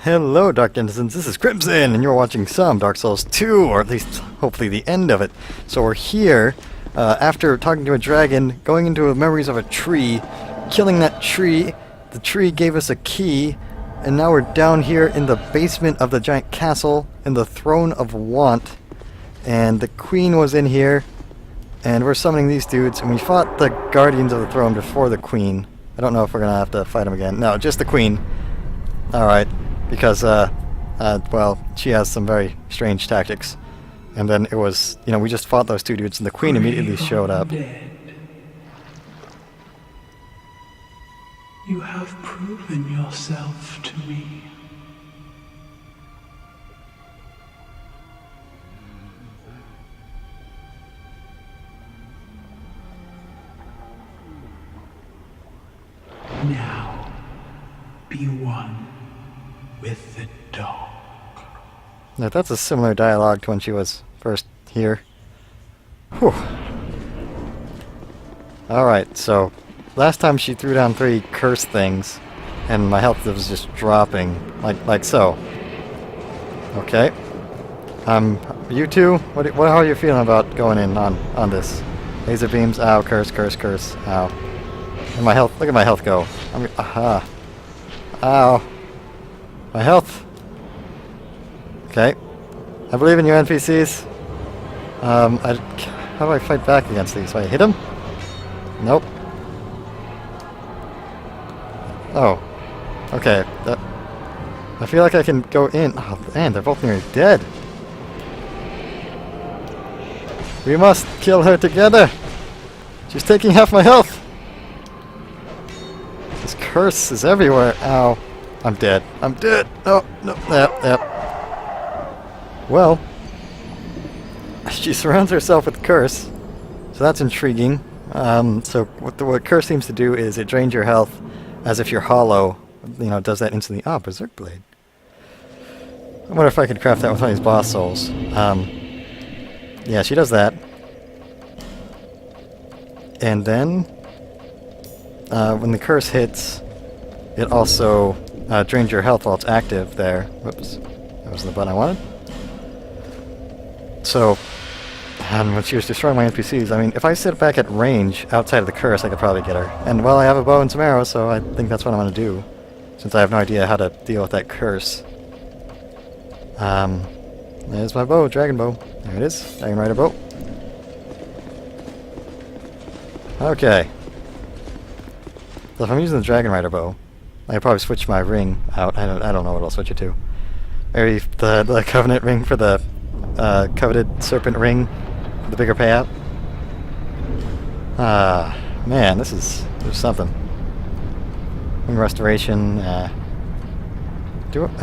Hello, Dark Denizens, this is Crimson, and you're watching some Dark Souls 2, or at least, hopefully, the end of it. So we're here, after talking to a dragon, going into memories of a tree, killing that tree. The tree gave us a key, and now we're down here in the basement of the giant castle, in the Throne of Want. And the queen was in here, and we're summoning these dudes, and we fought the guardians of the throne before the queen. I don't know if we're gonna have to fight them again. No, just the queen. Alright. Because, well, she has some very strange tactics. And then it was, you know, we just fought those two dudes and the queen immediately showed up. You have proven yourself to me. Now, be one with the dog. Now that's a similar dialogue to when she was first here. Whew. Alright, so last time she threw down 3 curse things and my health was just dropping, like so. Okay. You two, how are you feeling about going in on this? Laser beams, ow, curse, ow. And my health, look at my health go. Aha. Ow. My health. Okay. I believe in you, NPCs. How do I fight back against these? Do I hit them? Nope. Oh. Okay. I feel like I can go in. Oh, man, they're both nearly dead. We must kill her together. She's taking half my health. This curse is everywhere. Ow. I'm dead. I'm dead. No, no, yep. Well, she surrounds herself with curse, so that's intriguing. So what curse seems to do is it drains your health as if you're hollow. You know, does that instantly. Ah, Berserk Blade. I wonder if I could craft that with one of these boss souls. Yeah, she does that. And then, when the curse hits, it also drains your health while it's active there. Whoops. That wasn't the button I wanted. So, when she was destroying my NPCs, I mean, if I sit back at range outside of the curse, I could probably get her. And, well, I have a bow and some arrows, so I think that's what I'm going to do. Since I have no idea how to deal with that curse. There's my bow, dragon bow. There it is, dragon rider bow. Okay. So if I'm using the dragon rider bow, I could probably switch my ring out. I don't know what I'll switch it to. Maybe the covenant ring for the coveted serpent ring for the bigger payout. Man, there's something. Ring restoration. I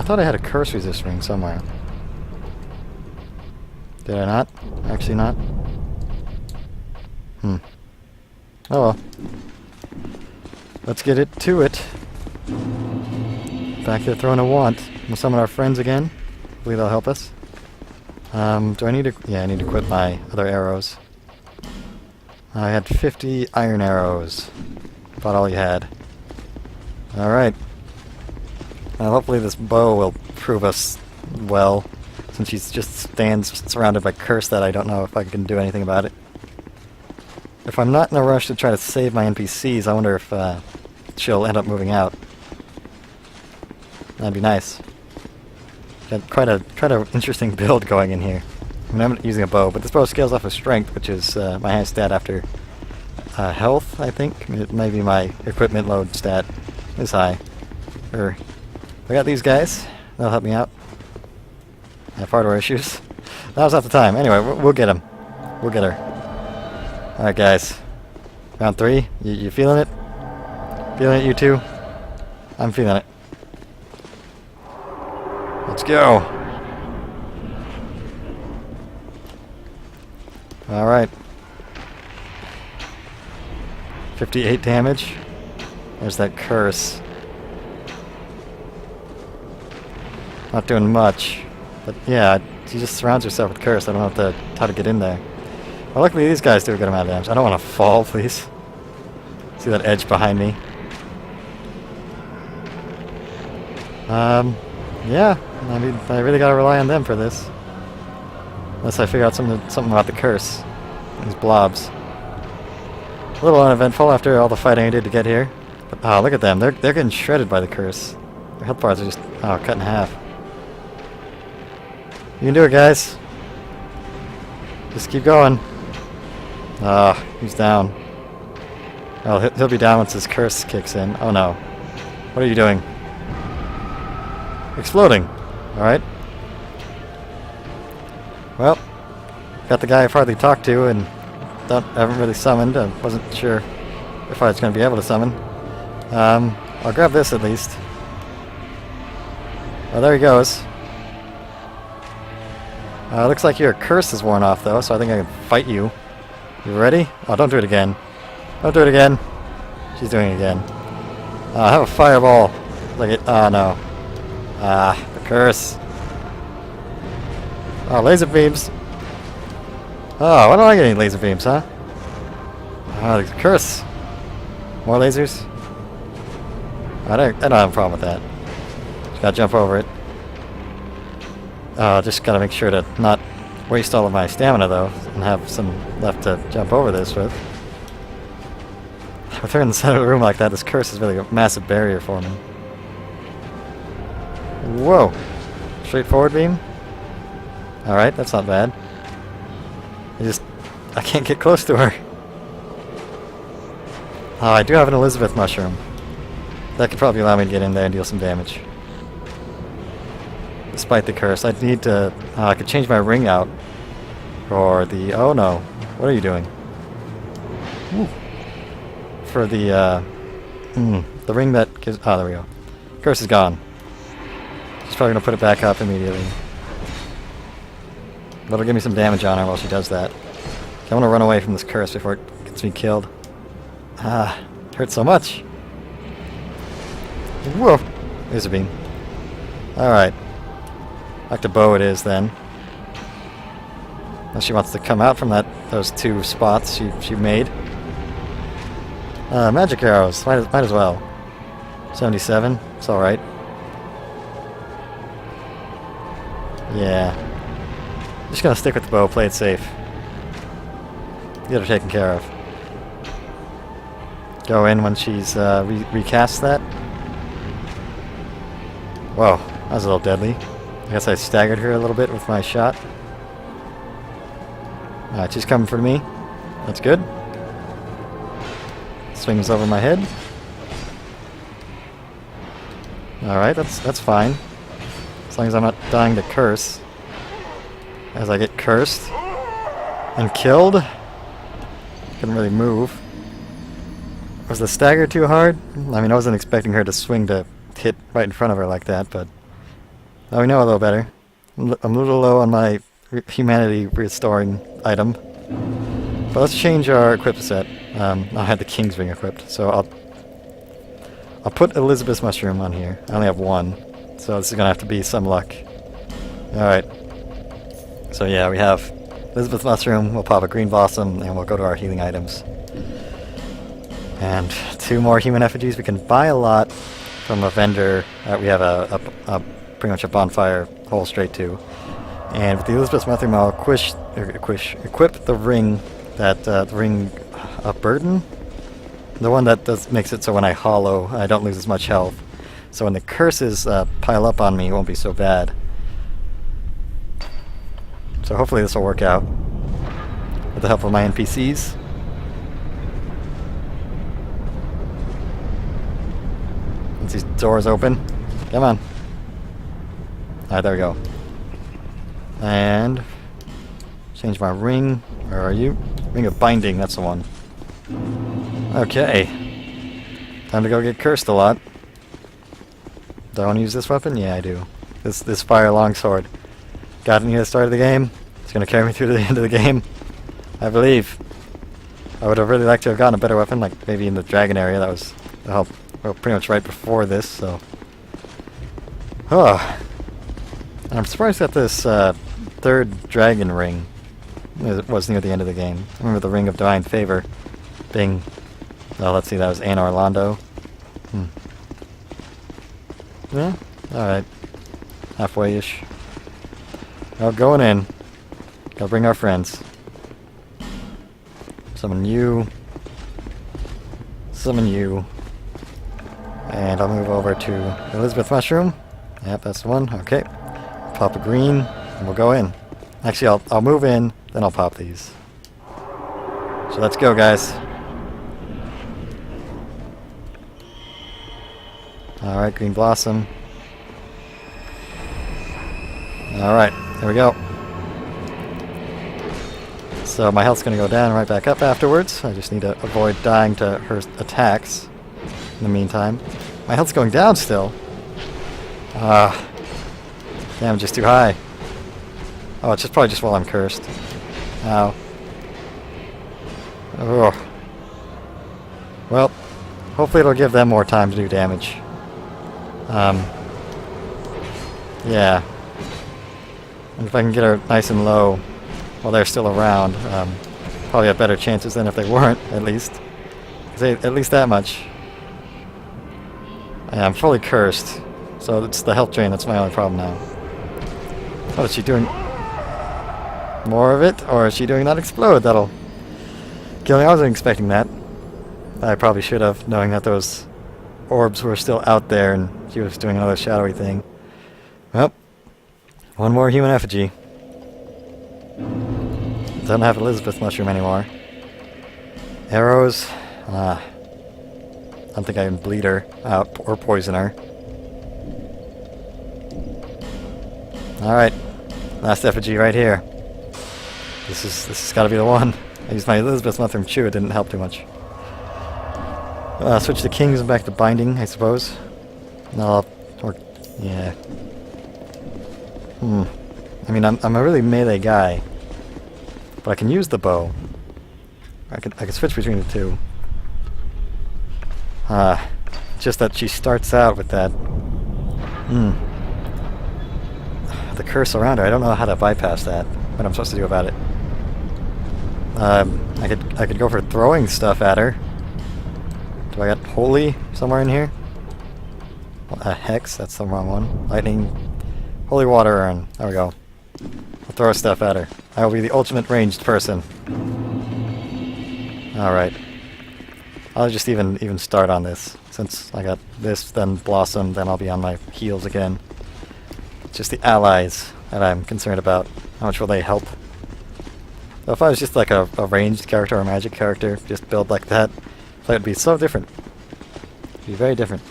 thought I had a curse resist ring somewhere. Did I not? Actually not. Oh well. Let's get it to it. Back to the Throne of Want. We'll summon our friends again. Hopefully they'll help us. Do I need to... Yeah, I need to equip my other arrows. I had 50 iron arrows. About all you had. Alright. Hopefully this bow will prove us well, since she just stands surrounded by curse that I don't know if I can do anything about it. If I'm not in a rush to try to save my NPCs, I wonder if she'll end up moving out. That'd be nice. Got quite a interesting build going in here. I mean, I'm using a bow, but this bow scales off of strength, which is my highest stat after health, I think. Maybe my equipment load stat is high. I got these guys. They'll help me out. I have hardware issues. That was not the time. Anyway, we'll get him. We'll get her. Alright, guys. Round 3. You feeling it? Feeling it, you two? I'm feeling it. Let's go. Alright. 58 damage. There's that curse. Not doing much. But yeah, she just surrounds herself with curse. I don't know how to get in there. Well, luckily these guys do a good amount of damage. I don't want to fall, please. See that edge behind me? Yeah, I mean, I really gotta rely on them for this. Unless I figure out something about the curse. These blobs. A little uneventful after all the fighting I did to get here. But, oh, look at them. They're getting shredded by the curse. Their health bars are just, cut in half. You can do it, guys. Just keep going. Ah, he's down. Oh, he'll be down once his curse kicks in. Oh no. What are you doing? Exploding. Alright. Well, got the guy I've hardly talked to and haven't really summoned. I wasn't sure if I was going to be able to summon. I'll grab this at least. Oh, there he goes. Looks like your curse is worn off though, so I think I can fight you. You ready? Oh, don't do it again. Don't do it again. She's doing it again. I have a fireball. Look at. Oh no. The curse. Oh, laser beams. Oh, why don't I get any laser beams, huh? Oh, the curse. More lasers? I don't have a problem with that. Just gotta jump over it. Just gotta make sure to not waste all of my stamina, though, and have some left to jump over this with. With her in the center of the room like that, this curse is really a massive barrier for me. Whoa! Straightforward beam? Alright, that's not bad. I can't get close to her. Oh, I do have an Elizabeth mushroom. That could probably allow me to get in there and deal some damage. Despite the curse, I'd need to... I could change my ring out. For the... Oh no. What are you doing? Ooh. For the, the ring that gives... Oh, there we go. Curse is gone. She's probably going to put it back up immediately. That'll give me some damage on her while she does that. I want to run away from this curse before it gets me killed. Hurts so much. Whoa! There's a beam. Alright. Back to bow it is then. Now she wants to come out from those two spots she made. Magic arrows. Might as well. 77. It's alright. Yeah. Just gonna stick with the bow, play it safe. Get her taken care of. Go in when she's recast that. Whoa, that was a little deadly. I guess I staggered her a little bit with my shot. Alright, she's coming for me. That's good. Swings over my head. Alright, that's fine. As long as I'm not dying to curse. As I get cursed and killed. Couldn't really move. Was the stagger too hard? I mean, I wasn't expecting her to swing to hit right in front of her like that, but now we know a little better. I'm a little low on my humanity restoring item. But let's change our equip set. I had the King's Ring equipped, so I'll put Elizabeth's Mushroom on here. I only have one, so this is gonna have to be some luck. Alright. So yeah, we have Elizabeth's Mushroom, we'll pop a Green Blossom, and we'll go to our healing items. And 2 more human effigies. We can buy a lot from a vendor. We have a pretty much a bonfire hole straight to. And with the Elizabeth's Mushroom, I'll equip the ring, the ring of burden. The one that makes it so when I hollow, I don't lose as much health. So when the curses pile up on me, it won't be so bad. So hopefully this will work out with the help of my NPCs. Once these doors open. Come on. Alright, there we go. And change my ring. Where are you? Ring of Binding, that's the one. Okay. Time to go get cursed a lot. Do I want to use this weapon? Yeah, I do. This fire longsword. Got it near the start of the game. It's going to carry me through to the end of the game. I believe. I would have really liked to have gotten a better weapon, like maybe in the dragon area. That was pretty much right before this, so. Oh. I'm surprised that this 3rd dragon ring was near the end of the game. I remember the Ring of Divine Favor being... Oh, let's see, that was Anne Orlando. Yeah, alright. Halfway-ish. Oh, going in. Gotta bring our friends. Summon you. Summon you. And I'll move over to Elizabeth Mushroom. Yep, that's the one. Okay. Pop a green, and we'll go in. Actually, I'll move in, then I'll pop these. So let's go, guys. Alright, Green Blossom. Alright, there we go. So my health's gonna go down and right back up afterwards. I just need to avoid dying to her attacks in the meantime. My health's going down still. Damage is too high. Oh, it's just probably just while I'm cursed. Ow. Ugh. Well, hopefully it'll give them more time to do damage. Yeah. And if I can get her nice and low while they're still around, probably have better chances than if they weren't, at least. At least that much. Yeah, I'm fully cursed, so it's the health drain that's my only problem now. Oh, is she doing more of it? Or is she doing that explode? That'll kill me. I wasn't expecting that. I probably should have, knowing that those orbs were still out there and she was doing another shadowy thing. Well, one more human effigy. Don't have Elizabeth Mushroom anymore. Arrows. I don't think I can bleed her out or poison her. Alright. Last effigy right here. This has got to be the one. I used my Elizabeth Mushroom Chew. It didn't help too much. Switch the kings and back to binding, I suppose. No, or yeah. I mean, I'm a really melee guy, but I can use the bow. I can switch between the two. Just that she starts out with that. The curse around her. I don't know how to bypass that. What I'm supposed to do about it. I could go for throwing stuff at her. Do I got holy somewhere in here? A hex, that's the wrong one. Lightning, holy water urn. There we go. I'll throw stuff at her. I will be the ultimate ranged person. Alright. I'll just even start on this. Since I got this, then Blossom, then I'll be on my heels again. It's just the allies that I'm concerned about. How much will they help? So if I was just like a ranged character or a magic character, just build like that, that would be so different. It'd be very different.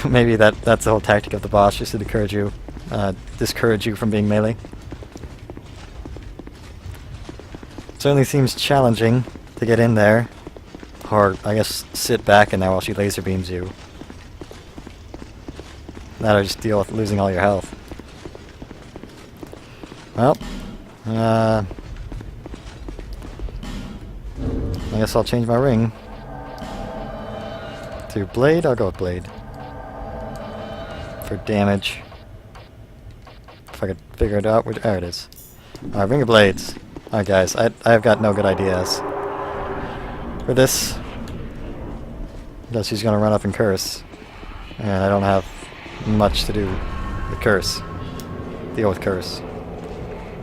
Maybe that's the whole tactic of the boss, just to discourage you from being melee. Certainly seems challenging to get in there, or I guess sit back in there while she laser beams you. That'll just deal with losing all your health. Well, I guess I'll change my ring to blade. I'll go with blade for damage. If I could figure it out, there it is. Alright, ring of blades. Alright guys, I've got no good ideas for this. Because she's gonna run up and curse. And I don't have much to do with curse. Deal with curse.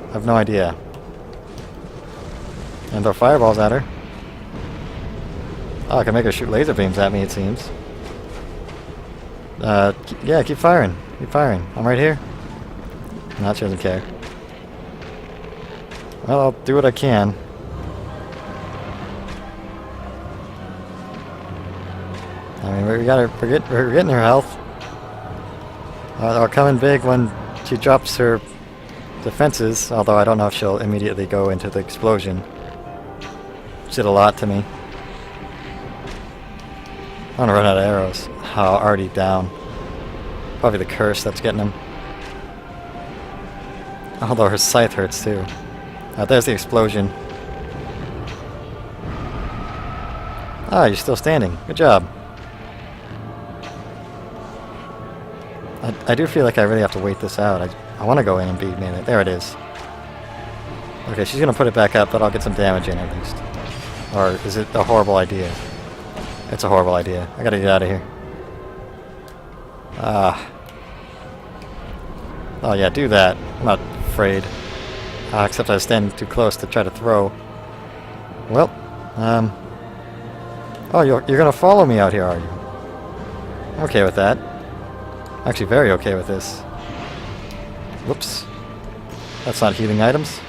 I have no idea. And throw fireballs at her. Oh, I can make her shoot laser beams at me, it seems. Yeah, keep firing. Keep firing. I'm right here. No, she doesn't care. Well, I'll do what I can. I mean, we're getting her health. I'll come in big when she drops her defenses, although I don't know if she'll immediately go into the explosion. Which did a lot to me. I'm gonna run out of arrows. Oh, already down. Probably the curse that's getting him. Although her scythe hurts too. There's the explosion. Ah, you're still standing. Good job. I do feel like I really have to wait this out. I want to go in and beat melee. There it is. Okay, she's gonna put it back up, but I'll get some damage in at least. Or is it a horrible idea? It's a horrible idea. I gotta get out of here. Oh yeah, do that. I'm not afraid. Except I was standing too close to try to throw. Well, oh, you're gonna follow me out here, are you? I'm okay with that. Actually, very okay with this. Whoops. That's not healing items.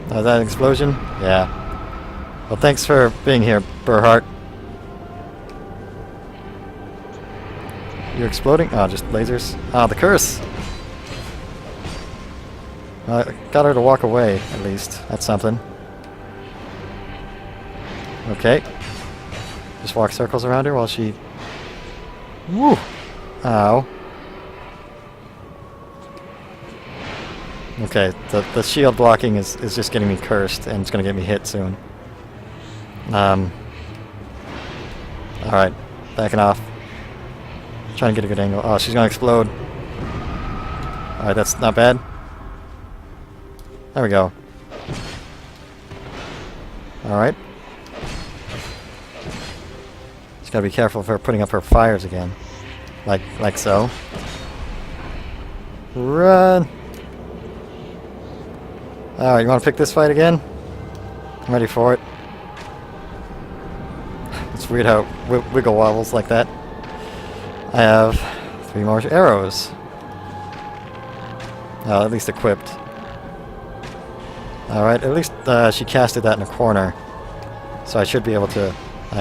Is that an explosion? Yeah. Well, thanks for being here, Burhart. You're exploding? Oh, just lasers. Ah, the curse! Got her to walk away, at least. That's something. Okay. Just walk circles around her while she... Woo! Ow. Okay, the shield blocking is just getting me cursed, and it's gonna get me hit soon. Alright, backing off. Trying to get a good angle. Oh, she's gonna explode. Alright, that's not bad. There we go. Alright. Just gotta be careful of her putting up her fires again. Like so. Run! Alright, you wanna pick this fight again? I'm ready for it. It's weird how it wiggle wobbles like that. I have 3 more arrows. At least equipped. Alright, at least she casted that in a corner. So I should be able to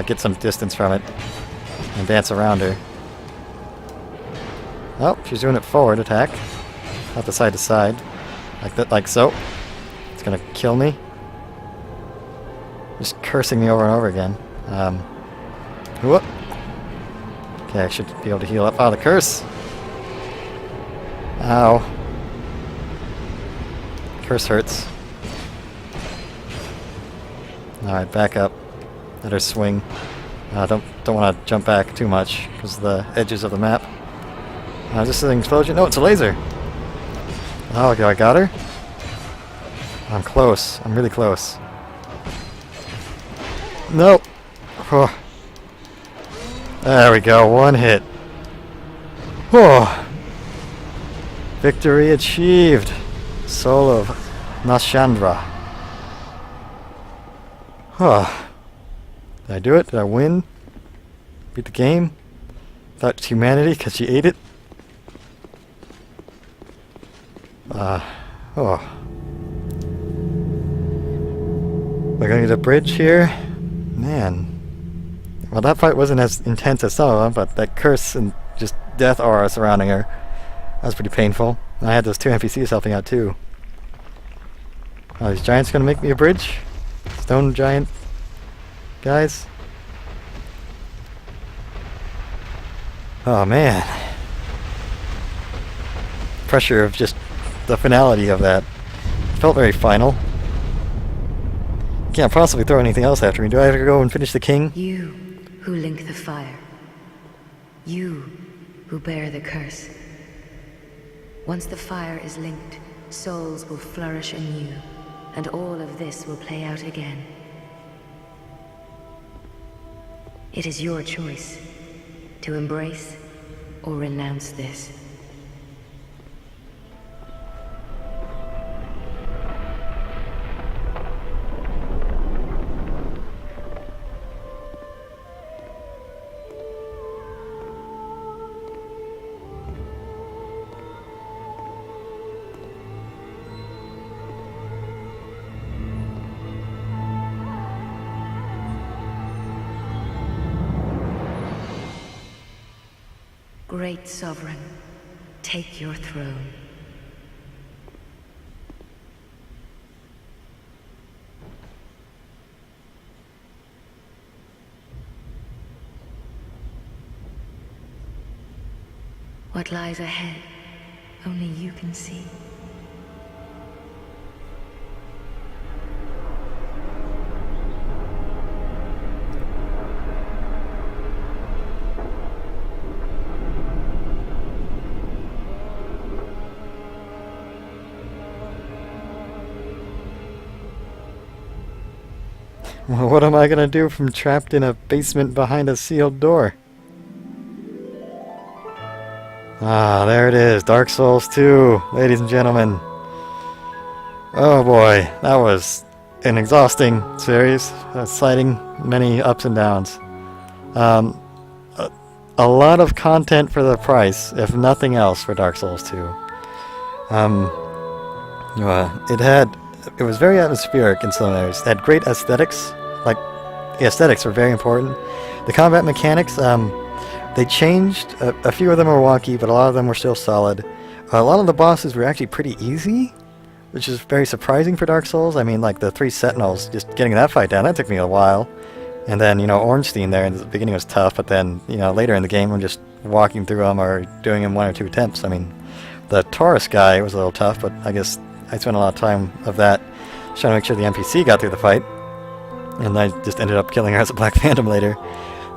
get some distance from it and dance around her. Oh, she's doing it forward attack. Not the side to side. Like that, like so. It's gonna kill me. Just cursing me over and over again. Whoop. Okay, I should be able to heal up. Oh, the curse! Ow. Curse hurts. Alright, back up. Let her swing. Don't want to jump back too much because of the edges of the map. Is this an explosion? No, it's a laser! Oh, okay, I got her? I'm close. I'm really close. Nope! Oh. There we go, 1 hit. Oh. Victory achieved! Soul of Nashandra. Oh. Did I do it? Did I win? Beat the game? That's humanity because she ate it? Oh. We're gonna need a bridge here? Man. Well, that fight wasn't as intense as some of them, but that curse and just death aura surrounding her, that was pretty painful. And I had those 2 NPCs helping out too. Oh, these giants gonna make me a bridge? Stone giant guys? Oh man. Pressure of just the finality of that. It felt very final. Can't possibly throw anything else after me. Do I have to go and finish the king? You who link the fire. You who bear the curse. Once the fire is linked, souls will flourish anew, and all of this will play out again. It is your choice to embrace or renounce this. Great Sovereign, take your throne. What lies ahead, only you can see. Well, what am I gonna do if I'm trapped in a basement behind a sealed door? Ah, there it is. Dark Souls 2, ladies and gentlemen. Oh boy, that was an exhausting series, citing many ups and downs. A lot of content for the price, if nothing else, for Dark Souls 2. It was very atmospheric in some areas. It had great aesthetics. Like, the aesthetics were very important. The combat mechanics, they changed. A few of them were wonky, but a lot of them were still solid. A lot of the bosses were actually pretty easy, which is very surprising for Dark Souls. I mean, like the 3 Sentinels, just getting that fight down, that took me a while. And then, Ornstein there in the beginning was tough, but then, later in the game I'm just walking through them or doing them 1 or 2 attempts. I mean, the Taurus guy was a little tough, but I guess I spent a lot of time of that trying to make sure the NPC got through the fight. And I just ended up killing her as a Black Phantom later.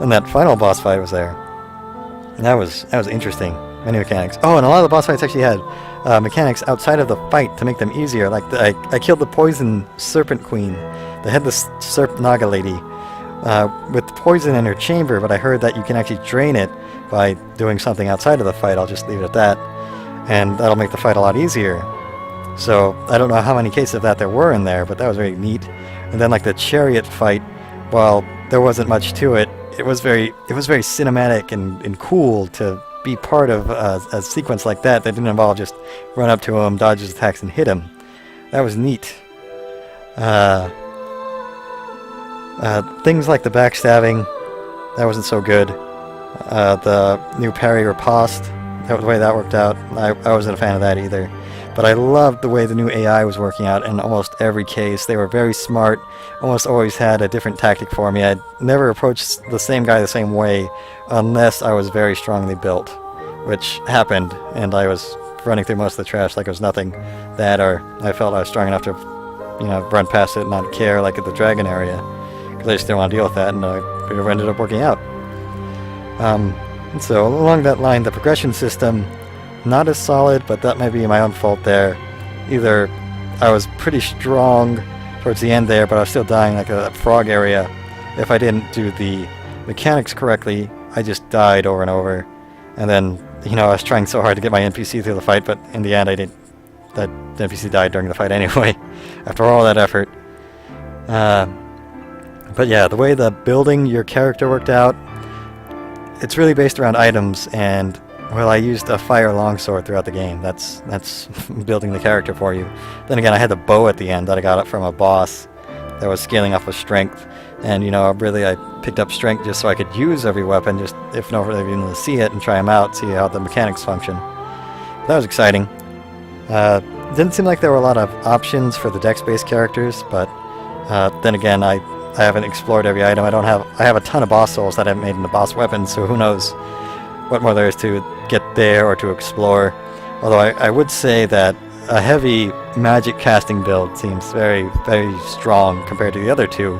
And that final boss fight was there. And that was interesting. Many mechanics. Oh, and a lot of the boss fights actually had mechanics outside of the fight to make them easier. Like, I killed the Poison Serpent Queen, the Headless Serp Naga lady, with poison in her chamber, but I heard that you can actually drain it by doing something outside of the fight. I'll just leave it at that. And that'll make the fight a lot easier. So, I don't know how many cases of that there were in there, but that was very neat. And then, like, the chariot fight, while there wasn't much to it, it was very cinematic and cool to be part of a sequence like that didn't involve just run up to him, dodge his attacks, and hit him. That was neat. Things like the backstabbing, that wasn't so good. The new parry riposte, the way that worked out, I wasn't a fan of that either. But I loved the way the new AI was working out in almost every case. They were very smart, almost always had a different tactic for me. I'd never approached the same guy the same way unless I was very strongly built, which happened, and I was running through most of the trash like it was nothing. That, or I felt I was strong enough to, run past it and not care, like at the dragon area, because I just didn't want to deal with that, and it ended up working out. And so along that line, the progression system, not as solid, but that might be my own fault there. Either I was pretty strong towards the end there, but I was still dying like a frog area. If I didn't do the mechanics correctly, I just died over and over. And then, I was trying so hard to get my NPC through the fight, but in the end I didn't. That NPC died during the fight anyway, after all that effort. But yeah, the way the building your character worked out, it's really based around items, and well, I used a fire longsword throughout the game. That's building the character for you. Then again, I had the bow at the end that I got up from a boss that was scaling off with strength. And, really I picked up strength just so I could use every weapon, just if not even to see it and try them out, see how the mechanics function. That was exciting. Didn't seem like there were a lot of options for the dex-based characters, but then again, I haven't explored every item. I have a ton of boss souls that I haven't made into boss weapons, so who knows what more there is to get there or to explore. Although I would say that a heavy magic casting build seems very, very strong compared to the other two.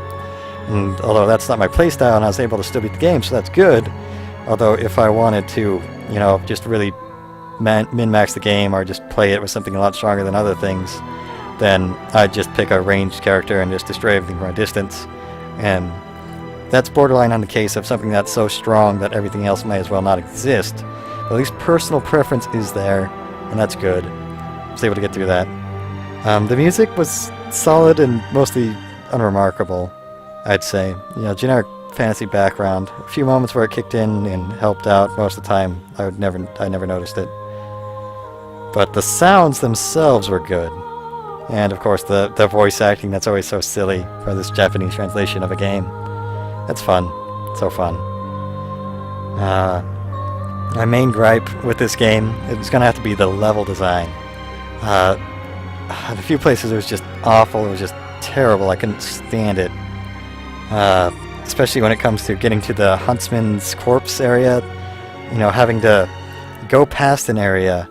And although that's not my playstyle, and I was able to still beat the game, so that's good. Although if I wanted to, just really min-max the game or just play it with something a lot stronger than other things, then I'd just pick a ranged character and just destroy everything from a distance. And that's borderline on the case of something that's so strong that everything else may as well not exist. But at least personal preference is there, and that's good. I was able to get through that. The music was solid and mostly unremarkable, I'd say. Generic fantasy background. A few moments where it kicked in and helped out. Most of the time, I never noticed it. But the sounds themselves were good. And of course, the voice acting that's always so silly for this Japanese translation of a game. That's fun. So fun. My main gripe with this game is going to have to be the level design. In a few places it was just awful. It was just terrible. I couldn't stand it. Especially when it comes to getting to the Huntsman's corpse area. Having to go past an area,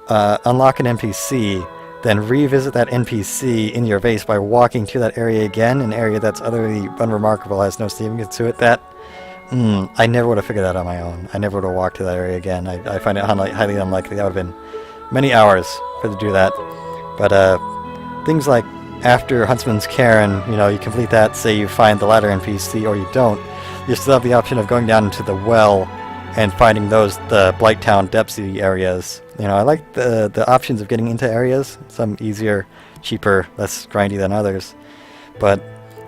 unlock an NPC, then revisit that NPC in your base by walking to that area again, an area that's utterly unremarkable, has no significance to it. That, I never would have figured that on my own. I never would have walked to that area again. I find it highly unlikely. That would have been many hours to do that. But things like after Huntsman's Cairn, you complete that, say you find the latter NPC or you don't, you still have the option of going down into the well and finding the Blighttown Depsy areas. You know, I like the options of getting into areas. Some easier, cheaper, less grindy than others. But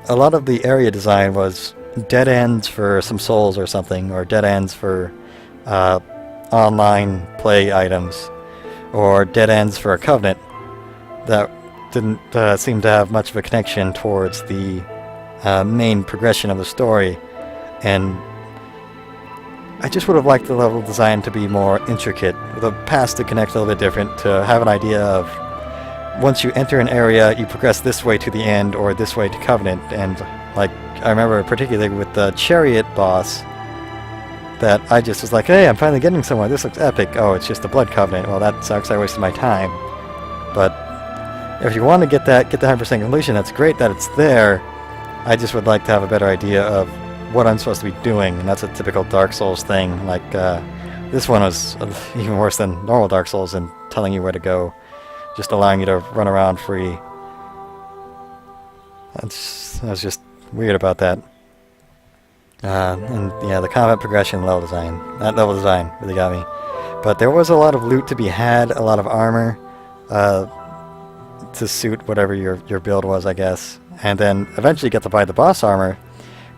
a lot of the area design was dead ends for some souls or something, or dead ends for online play items, or dead ends for a covenant that didn't seem to have much of a connection towards the main progression of the story. And I just would have liked the level design to be more intricate, the paths to connect a little bit different, to have an idea of once you enter an area, you progress this way to the end or this way to Covenant. And like, I remember particularly with the Chariot boss, that I just was like, hey, I'm finally getting somewhere, this looks epic. Oh, it's just a Blood Covenant. Well, that sucks, I wasted my time. But if you want to get the 100% completion, that's great that it's there. I just would like to have a better idea of what I'm supposed to be doing, and that's a typical Dark Souls thing. Like, this one was even worse than normal Dark Souls in telling you where to go, just allowing you to run around free. I was just weird about that. And yeah, the combat progression, level design. That level design really got me. But there was a lot of loot to be had, a lot of armor to suit whatever your build was, I guess. And then eventually get to buy the boss armor,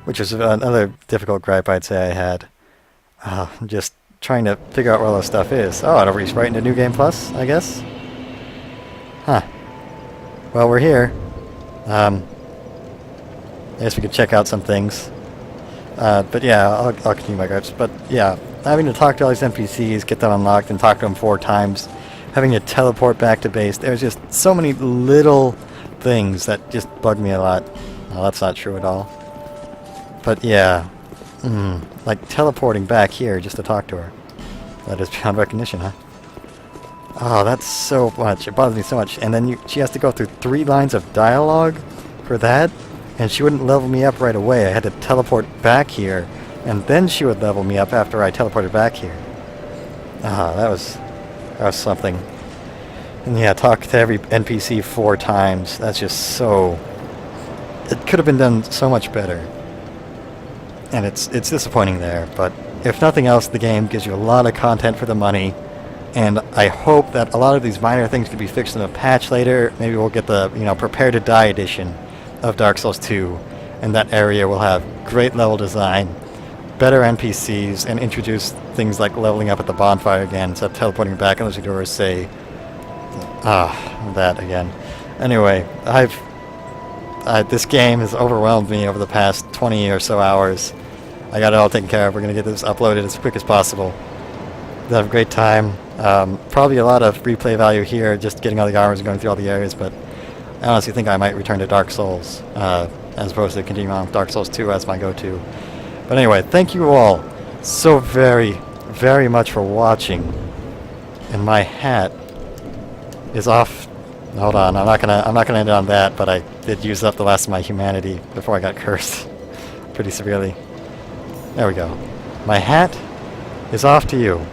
which is another difficult gripe I'd say I had. Just trying to figure out where all this stuff is. Oh, it'll reach right into New Game Plus, I guess? Huh. Well, we're here. I guess we could check out some things. But yeah, I'll continue my gripes. But yeah, having to talk to all these NPCs, get them unlocked, and talk to them 4 times, having to teleport back to base, there's just so many little things that just bug me a lot. Well, that's not true at all. But yeah, like teleporting back here just to talk to her. That is beyond recognition, huh? Oh, that's so much. It bothers me so much. And then she has to go through 3 lines of dialogue for that, and she wouldn't level me up right away. I had to teleport back here, and then she would level me up after I teleported back here. That was something. And yeah, talk to every NPC 4 times. That's just so... It could have been done so much better. And it's disappointing there, but if nothing else, the game gives you a lot of content for the money, and I hope that a lot of these minor things can be fixed in a patch later. Maybe we'll get the, Prepare to Die edition of Dark Souls 2, and that area will have great level design, better NPCs, and introduce things like leveling up at the bonfire again, instead of teleporting back unless you doors say, that again. Anyway, this game has overwhelmed me over the past 20 or so hours. I got it all taken care of. We're going to get this uploaded as quick as possible. We'll have a great time. Probably a lot of replay value here, just getting all the armors and going through all the areas, but I honestly think I might return to Dark Souls, as opposed to continuing on with Dark Souls 2 as my go-to. But anyway, thank you all so very, very much for watching. And my hat is off. Hold on, I'm not gonna end on that, but I did use up the last of my humanity before I got cursed pretty severely. There we go. My hat is off to you.